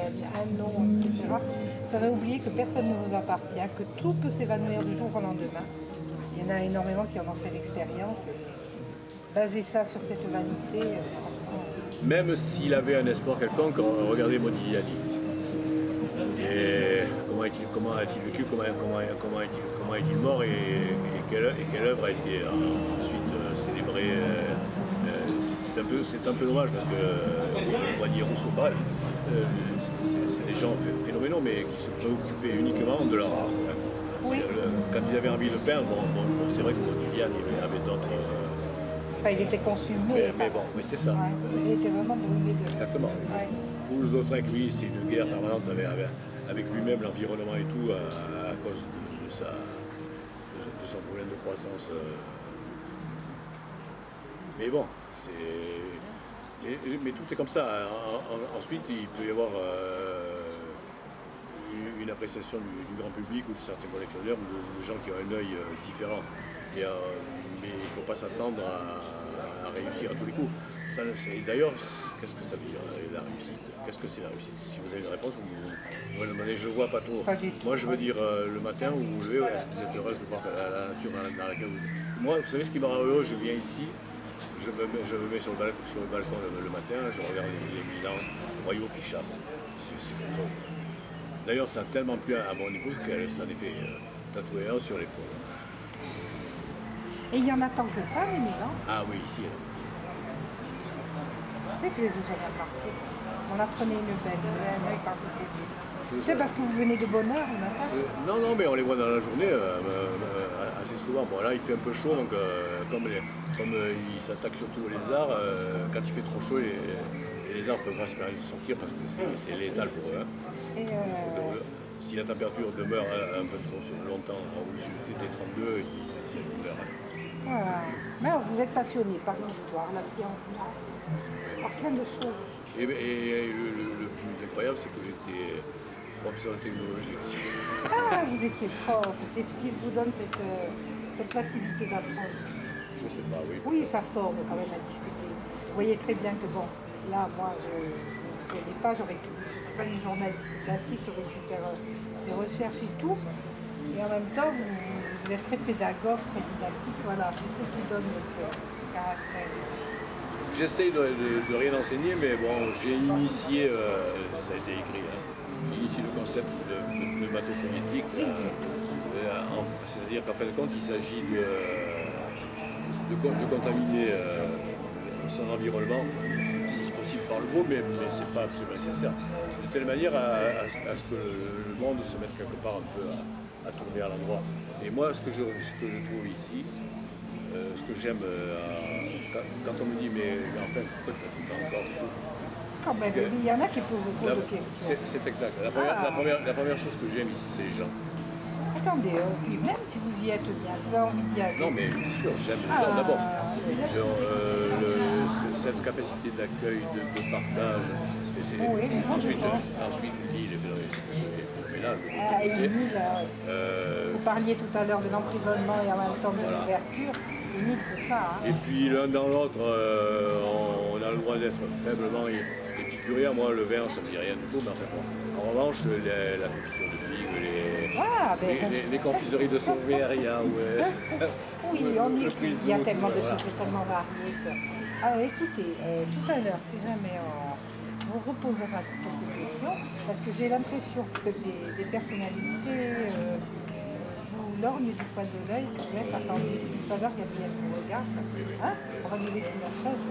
un nom, etc., serait oublier que personne ne vous appartient, que tout peut s'évanouir du jour au lendemain. Il y en a énormément qui en ont fait l'expérience. Baser ça sur cette vanité, franchement. Même s'il avait un espoir quelconque, regardez Modigliani. Et comment a-t-il vécu, comment est-il mort et quelle œuvre a été ensuite célébrée. C'est un peu dommage parce que on va dire Rousseau pareil. C'est des gens phénoménaux mais qui se préoccupaient uniquement de leur art. Oui. Quand ils avaient envie de peindre, c'est vrai que Modigliani avait d'autres. Enfin, il était consumé. Mais bon, mais c'est ça. Ouais, il était vraiment brûlé de. Exactement. Ouais. Ou Lautrec, lui, c'est une guerre permanente avec lui-même, l'environnement et tout, à cause de son problème de croissance. Mais bon, mais tout est comme ça. Ensuite, il peut y avoir une appréciation du grand public ou de certains collectionneurs ou de gens qui ont un œil différent. Mais il ne faut pas s'attendre à réussir à tous les coups. D'ailleurs, qu'est-ce que ça veut dire la réussite? Qu'est-ce que c'est la réussite? Si vous avez une réponse, vous me demandez, je ne vois pas trop. Pas du tout. Moi, je veux dire, le matin, vous vous levez, est-ce que vous êtes heureuse de voir la nature dans laquelle vous êtes? Moi, vous savez ce qui me rend heureux? Je viens ici, je me mets sur le balcon le matin, je regarde les milans royaux qui chassent. C'est quelque chose. D'ailleurs, ça a tellement plu à mon épouse qu'elle s'en est fait tatouer un sur l'épaule. Et il y en a tant que ça, les milans. Ah oui, ici. C'est que les autres sont bien partout. On apprenait une belle, un œil par-dessus. C'est parce que vous venez de bonne heure le matin? Non, mais on les voit dans la journée assez souvent. Bon, là, il fait un peu chaud, donc comme ils s'attaquent surtout aux lézards, quand il fait trop chaud, les lézards peuvent pas se permettre de sortir parce que c'est létal pour eux. Hein. Et Si la température demeure un peu trop longtemps au-dessus des 32, c'est une douleur. voilà. Mais alors, vous êtes passionné par l'histoire, la science, par plein de choses. Et le plus incroyable, c'est que j'étais professeur de technologie. Ah, vous étiez fort. C'est ce qui vous donne cette facilité d'approche. Je sais pas, oui. Oui, ça forme quand même à discuter. Vous voyez très bien que bon, là, moi, je ne connais pas, je suis pas une journaliste classique, j'aurais pu faire des recherches et tout. Et en même temps, vous êtes très pédagogue, très didactique, voilà, c'est ce qui donne ce caractère. J'essaye de rien enseigner, mais bon, j'ai initié, ça a été écrit, hein, j'ai initié le concept de pneumatophonétique, c'est-à-dire qu'en fin de compte, il s'agit de contaminer son environnement, si possible par le mot, mais ce n'est pas absolument nécessaire. De telle manière à ce que le monde se mette quelque part un peu à tourner à l'endroit. Et moi, ce que je trouve ici, ce que j'aime, quand on me dit, mais enfin, pourquoi tu as tout le temps encore Quand même, il y en a qui posent trop de questions. C'est exact. La première chose que j'aime ici, c'est les gens. Attendez, puis même si vous y êtes bien, si vous avez envie d'y aller. Non, mais c'est sûr, j'aime les gens d'abord. Cette capacité d'accueil, de partage. Ensuite, l'île est phénoménale. Vous parliez tout à l'heure de l'emprisonnement et en même temps de l'ouverture. Une île, c'est ça. Hein. Et puis l'un dans l'autre, on a le droit d'être faiblement épicurien. Moi, le vin, ça ne me dit rien du tout. Mais en revanche, la confiture de figues, les confiseries de Sauveria. Oui, il y a tellement de choses tellement variées. Alors écoutez, tout à l'heure, si jamais on vous reposera quelques questions, parce que j'ai l'impression que des personnalités vous lorgnent du coin de l'œil, peut-être, attendez, tout à l'heure, Gabriel vous regarde. Hein, on va lui laisser la chaise.